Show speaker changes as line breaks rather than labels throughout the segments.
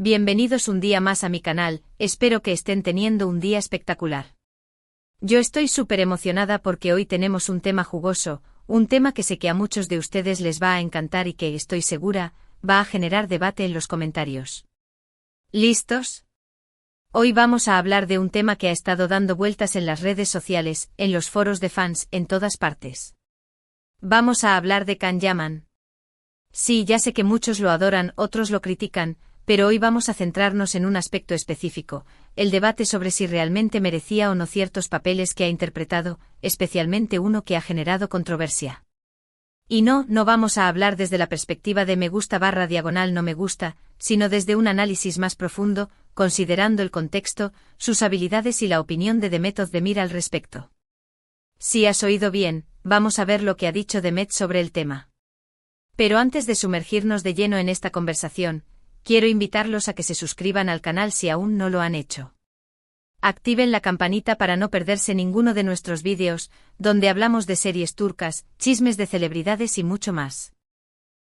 Bienvenidos un día más a mi canal, espero que estén teniendo un día espectacular. Yo estoy súper emocionada porque hoy tenemos un tema jugoso, un tema que sé que a muchos de ustedes les va a encantar y que, estoy segura, va a generar debate en los comentarios. ¿Listos? Hoy vamos a hablar de un tema que ha estado dando vueltas en las redes sociales, en los foros de fans, en todas partes. Vamos a hablar de Can Yaman. Sí, ya sé que muchos lo adoran, otros lo critican, pero hoy vamos a centrarnos en un aspecto específico, el debate sobre si realmente merecía o no ciertos papeles que ha interpretado, especialmente uno que ha generado controversia. Y no vamos a hablar desde la perspectiva de me gusta / no me gusta, sino desde un análisis más profundo, considerando el contexto, sus habilidades y la opinión de Demet Özdemir al respecto. Si has oído bien, vamos a ver lo que ha dicho Demet sobre el tema. Pero antes de sumergirnos de lleno en esta conversación, quiero invitarlos a que se suscriban al canal si aún no lo han hecho. Activen la campanita para no perderse ninguno de nuestros vídeos, donde hablamos de series turcas, chismes de celebridades y mucho más.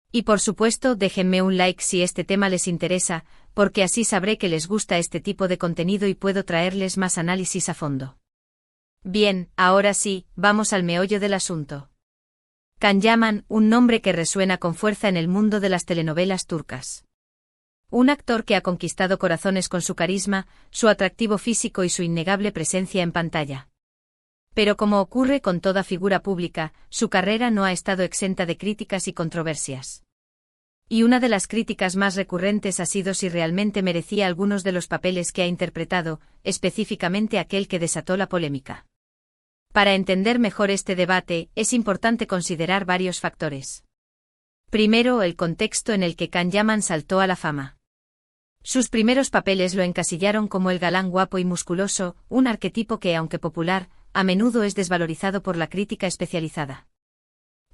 Y por supuesto, déjenme un like si este tema les interesa, porque así sabré que les gusta este tipo de contenido y puedo traerles más análisis a fondo. Bien, ahora sí, vamos al meollo del asunto. Can Yaman, un nombre que resuena con fuerza en el mundo de las telenovelas turcas. Un actor que ha conquistado corazones con su carisma, su atractivo físico y su innegable presencia en pantalla. Pero como ocurre con toda figura pública, su carrera no ha estado exenta de críticas y controversias. Y una de las críticas más recurrentes ha sido si realmente merecía algunos de los papeles que ha interpretado, específicamente aquel que desató la polémica. Para entender mejor este debate, es importante considerar varios factores. Primero, el contexto en el que Can Yaman saltó a la fama. Sus primeros papeles lo encasillaron como el galán guapo y musculoso, un arquetipo que, aunque popular, a menudo es desvalorizado por la crítica especializada.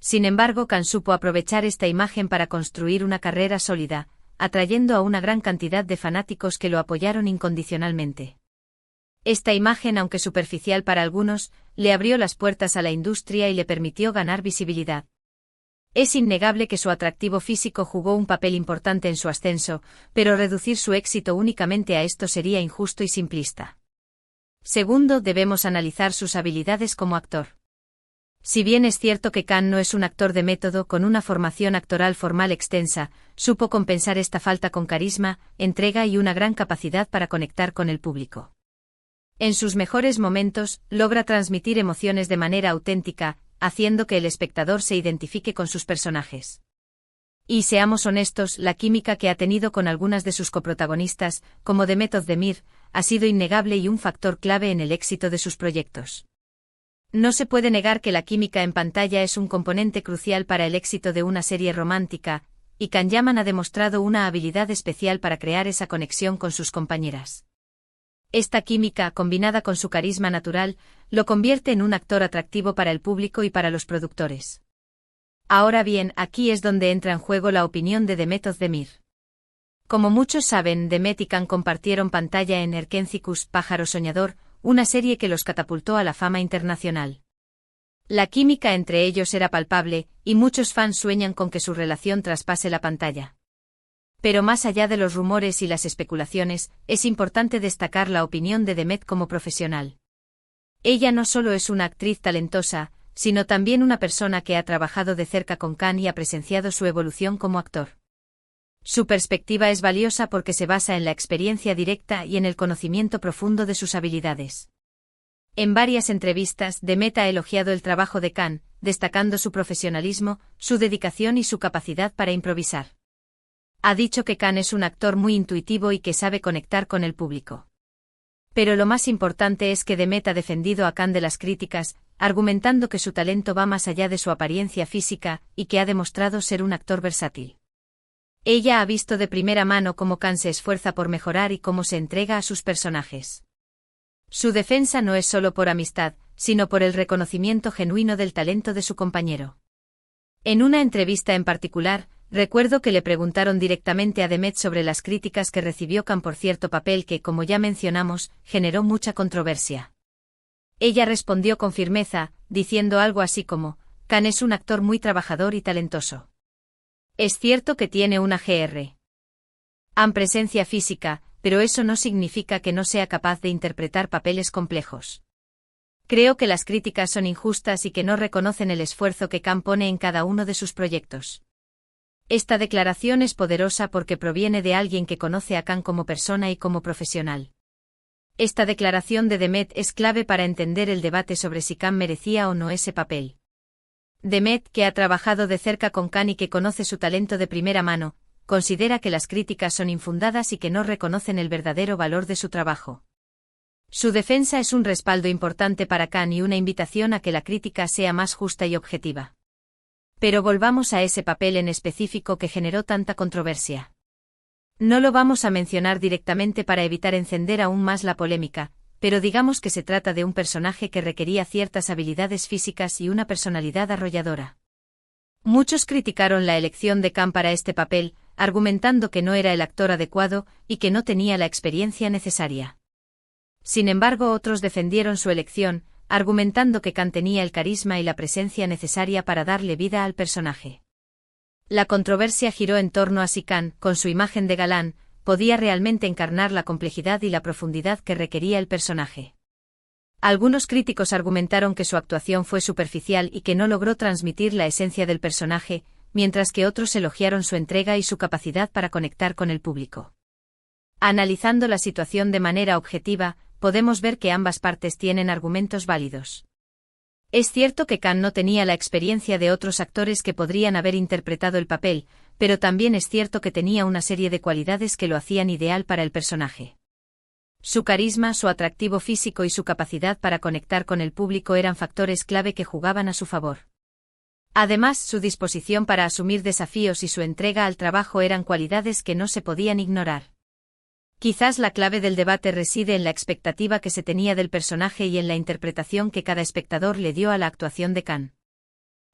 Sin embargo, Can supo aprovechar esta imagen para construir una carrera sólida, atrayendo a una gran cantidad de fanáticos que lo apoyaron incondicionalmente. Esta imagen, aunque superficial para algunos, le abrió las puertas a la industria y le permitió ganar visibilidad. Es innegable que su atractivo físico jugó un papel importante en su ascenso, pero reducir su éxito únicamente a esto sería injusto y simplista. Segundo, debemos analizar sus habilidades como actor. Si bien es cierto que Can no es un actor de método con una formación actoral formal extensa, supo compensar esta falta con carisma, entrega y una gran capacidad para conectar con el público. En sus mejores momentos, logra transmitir emociones de manera auténtica, haciendo que el espectador se identifique con sus personajes. Y seamos honestos, la química que ha tenido con algunas de sus coprotagonistas, como Demet Özdemir, ha sido innegable y un factor clave en el éxito de sus proyectos. No se puede negar que la química en pantalla es un componente crucial para el éxito de una serie romántica, y Can Yaman ha demostrado una habilidad especial para crear esa conexión con sus compañeras. Esta química, combinada con su carisma natural, lo convierte en un actor atractivo para el público y para los productores. Ahora bien, aquí es donde entra en juego la opinión de Demet Özdemir. Como muchos saben, Demet y Can compartieron pantalla en Erkencikus, Pájaro Soñador, una serie que los catapultó a la fama internacional. La química entre ellos era palpable, y muchos fans sueñan con que su relación traspase la pantalla. Pero más allá de los rumores y las especulaciones, es importante destacar la opinión de Demet como profesional. Ella no solo es una actriz talentosa, sino también una persona que ha trabajado de cerca con Can y ha presenciado su evolución como actor. Su perspectiva es valiosa porque se basa en la experiencia directa y en el conocimiento profundo de sus habilidades. En varias entrevistas, Demet ha elogiado el trabajo de Can, destacando su profesionalismo, su dedicación y su capacidad para improvisar. Ha dicho que Can es un actor muy intuitivo y que sabe conectar con el público. Pero lo más importante es que Demet ha defendido a Can de las críticas, argumentando que su talento va más allá de su apariencia física, y que ha demostrado ser un actor versátil. Ella ha visto de primera mano cómo Can se esfuerza por mejorar y cómo se entrega a sus personajes. Su defensa no es solo por amistad, sino por el reconocimiento genuino del talento de su compañero. En una entrevista en particular, recuerdo que le preguntaron directamente a Demet sobre las críticas que recibió Can por cierto papel que, como ya mencionamos, generó mucha controversia. Ella respondió con firmeza, diciendo algo así como, Can es un actor muy trabajador y talentoso. Es cierto que tiene una Gr. Han presencia física, pero eso no significa que no sea capaz de interpretar papeles complejos. Creo que las críticas son injustas y que no reconocen el esfuerzo que Khan pone en cada uno de sus proyectos. Esta declaración es poderosa porque proviene de alguien que conoce a Khan como persona y como profesional. Esta declaración de Demet es clave para entender el debate sobre si Khan merecía o no ese papel. Demet, que ha trabajado de cerca con Khan y que conoce su talento de primera mano, considera que las críticas son infundadas y que no reconocen el verdadero valor de su trabajo. Su defensa es un respaldo importante para Khan y una invitación a que la crítica sea más justa y objetiva. Pero volvamos a ese papel en específico que generó tanta controversia. No lo vamos a mencionar directamente para evitar encender aún más la polémica, pero digamos que se trata de un personaje que requería ciertas habilidades físicas y una personalidad arrolladora. Muchos criticaron la elección de Khan para este papel, argumentando que no era el actor adecuado y que no tenía la experiencia necesaria. Sin embargo, otros defendieron su elección, argumentando que Khan tenía el carisma y la presencia necesaria para darle vida al personaje. La controversia giró en torno a si Khan, con su imagen de galán, podía realmente encarnar la complejidad y la profundidad que requería el personaje. Algunos críticos argumentaron que su actuación fue superficial y que no logró transmitir la esencia del personaje, mientras que otros elogiaron su entrega y su capacidad para conectar con el público. Analizando la situación de manera objetiva, podemos ver que ambas partes tienen argumentos válidos. Es cierto que Khan no tenía la experiencia de otros actores que podrían haber interpretado el papel, pero también es cierto que tenía una serie de cualidades que lo hacían ideal para el personaje. Su carisma, su atractivo físico y su capacidad para conectar con el público eran factores clave que jugaban a su favor. Además, su disposición para asumir desafíos y su entrega al trabajo eran cualidades que no se podían ignorar. Quizás la clave del debate reside en la expectativa que se tenía del personaje y en la interpretación que cada espectador le dio a la actuación de Khan.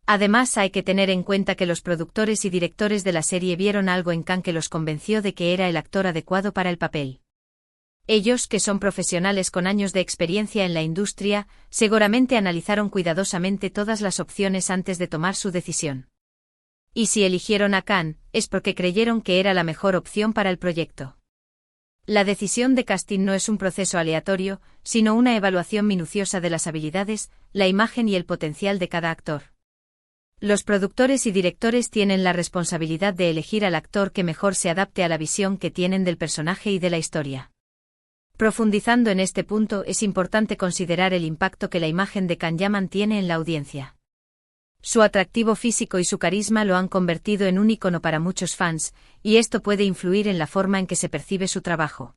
Además, hay que tener en cuenta que los productores y directores de la serie vieron algo en Khan que los convenció de que era el actor adecuado para el papel. Ellos, que son profesionales con años de experiencia en la industria, seguramente analizaron cuidadosamente todas las opciones antes de tomar su decisión. Y si eligieron a Khan, es porque creyeron que era la mejor opción para el proyecto. La decisión de casting no es un proceso aleatorio, sino una evaluación minuciosa de las habilidades, la imagen y el potencial de cada actor. Los productores y directores tienen la responsabilidad de elegir al actor que mejor se adapte a la visión que tienen del personaje y de la historia. Profundizando en este punto, es importante considerar el impacto que la imagen de Khan Yaman tiene en la audiencia. Su atractivo físico y su carisma lo han convertido en un ícono para muchos fans, y esto puede influir en la forma en que se percibe su trabajo.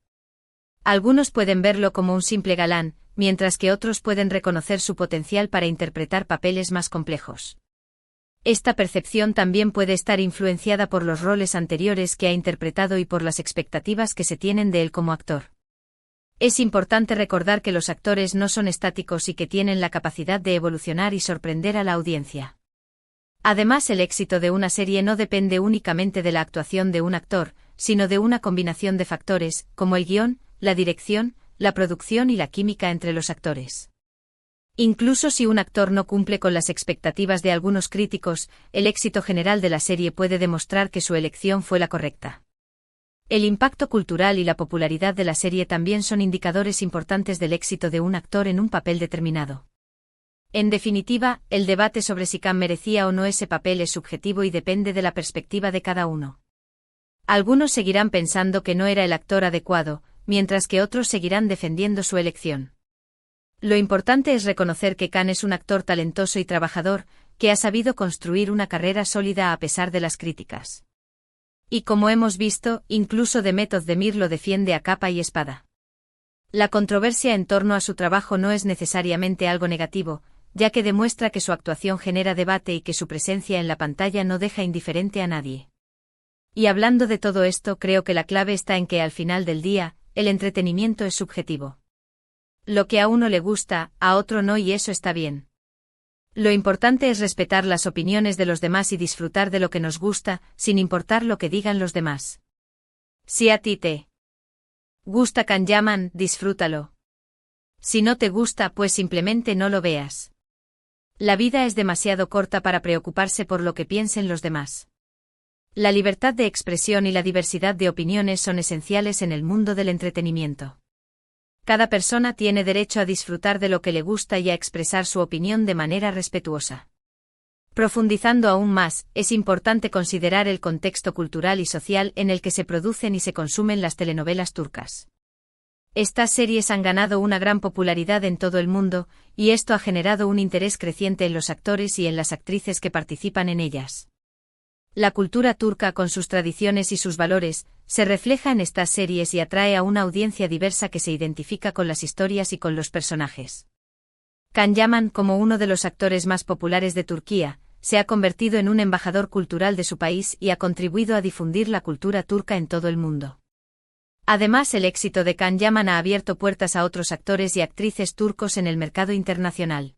Algunos pueden verlo como un simple galán, mientras que otros pueden reconocer su potencial para interpretar papeles más complejos. Esta percepción también puede estar influenciada por los roles anteriores que ha interpretado y por las expectativas que se tienen de él como actor. Es importante recordar que los actores no son estáticos y que tienen la capacidad de evolucionar y sorprender a la audiencia. Además, el éxito de una serie no depende únicamente de la actuación de un actor, sino de una combinación de factores, como el guión, la dirección, la producción y la química entre los actores. Incluso si un actor no cumple con las expectativas de algunos críticos, el éxito general de la serie puede demostrar que su elección fue la correcta. El impacto cultural y la popularidad de la serie también son indicadores importantes del éxito de un actor en un papel determinado. En definitiva, el debate sobre si Khan merecía o no ese papel es subjetivo y depende de la perspectiva de cada uno. Algunos seguirán pensando que no era el actor adecuado, mientras que otros seguirán defendiendo su elección. Lo importante es reconocer que Khan es un actor talentoso y trabajador, que ha sabido construir una carrera sólida a pesar de las críticas. Y como hemos visto, incluso Demet Özdemir lo defiende a capa y espada. La controversia en torno a su trabajo no es necesariamente algo negativo, ya que demuestra que su actuación genera debate y que su presencia en la pantalla no deja indiferente a nadie. Y hablando de todo esto, creo que la clave está en que al final del día, el entretenimiento es subjetivo. Lo que a uno le gusta, a otro no, y eso está bien. Lo importante es respetar las opiniones de los demás y disfrutar de lo que nos gusta, sin importar lo que digan los demás. Si a ti te gusta Khan Yaman, disfrútalo. Si no te gusta, pues simplemente no lo veas. La vida es demasiado corta para preocuparse por lo que piensen los demás. La libertad de expresión y la diversidad de opiniones son esenciales en el mundo del entretenimiento. Cada persona tiene derecho a disfrutar de lo que le gusta y a expresar su opinión de manera respetuosa. Profundizando aún más, es importante considerar el contexto cultural y social en el que se producen y se consumen las telenovelas turcas. Estas series han ganado una gran popularidad en todo el mundo, y esto ha generado un interés creciente en los actores y en las actrices que participan en ellas. La cultura turca, con sus tradiciones y sus valores, se refleja en estas series y atrae a una audiencia diversa que se identifica con las historias y con los personajes. Can Yaman, como uno de los actores más populares de Turquía, se ha convertido en un embajador cultural de su país y ha contribuido a difundir la cultura turca en todo el mundo. Además, el éxito de Can Yaman ha abierto puertas a otros actores y actrices turcos en el mercado internacional.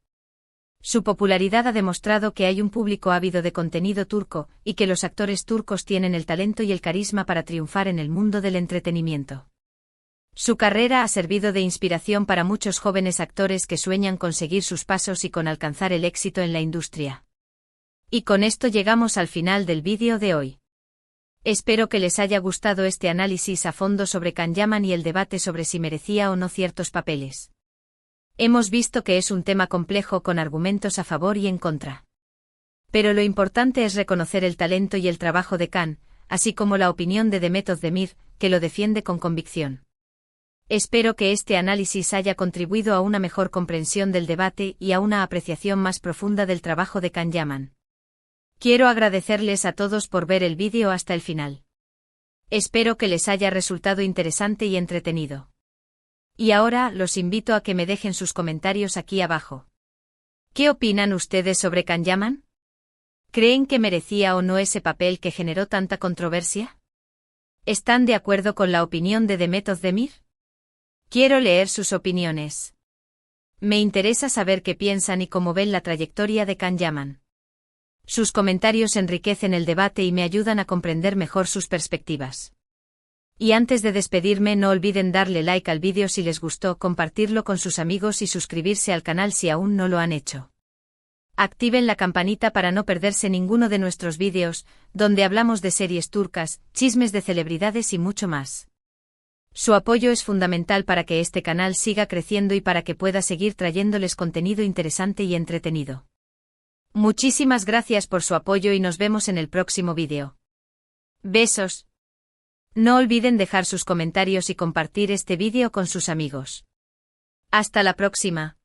Su popularidad ha demostrado que hay un público ávido de contenido turco y que los actores turcos tienen el talento y el carisma para triunfar en el mundo del entretenimiento. Su carrera ha servido de inspiración para muchos jóvenes actores que sueñan con seguir sus pasos y con alcanzar el éxito en la industria. Y con esto llegamos al final del vídeo de hoy. Espero que les haya gustado este análisis a fondo sobre Can Yaman y el debate sobre si merecía o no ciertos papeles. Hemos visto que es un tema complejo con argumentos a favor y en contra. Pero lo importante es reconocer el talento y el trabajo de Can, así como la opinión de Demet Özdemir, que lo defiende con convicción. Espero que este análisis haya contribuido a una mejor comprensión del debate y a una apreciación más profunda del trabajo de Can Yaman. Quiero agradecerles a todos por ver el vídeo hasta el final. Espero que les haya resultado interesante y entretenido. Y ahora los invito a que me dejen sus comentarios aquí abajo. ¿Qué opinan ustedes sobre Can Yaman? ¿Creen que merecía o no ese papel que generó tanta controversia? ¿Están de acuerdo con la opinión de Demet Özdemir? Quiero leer sus opiniones. Me interesa saber qué piensan y cómo ven la trayectoria de Can Yaman. Sus comentarios enriquecen el debate y me ayudan a comprender mejor sus perspectivas. Y antes de despedirme, no olviden darle like al vídeo si les gustó, compartirlo con sus amigos y suscribirse al canal si aún no lo han hecho. Activen la campanita para no perderse ninguno de nuestros vídeos, donde hablamos de series turcas, chismes de celebridades y mucho más. Su apoyo es fundamental para que este canal siga creciendo y para que pueda seguir trayéndoles contenido interesante y entretenido. Muchísimas gracias por su apoyo y nos vemos en el próximo vídeo. Besos. No olviden dejar sus comentarios y compartir este vídeo con sus amigos. Hasta la próxima.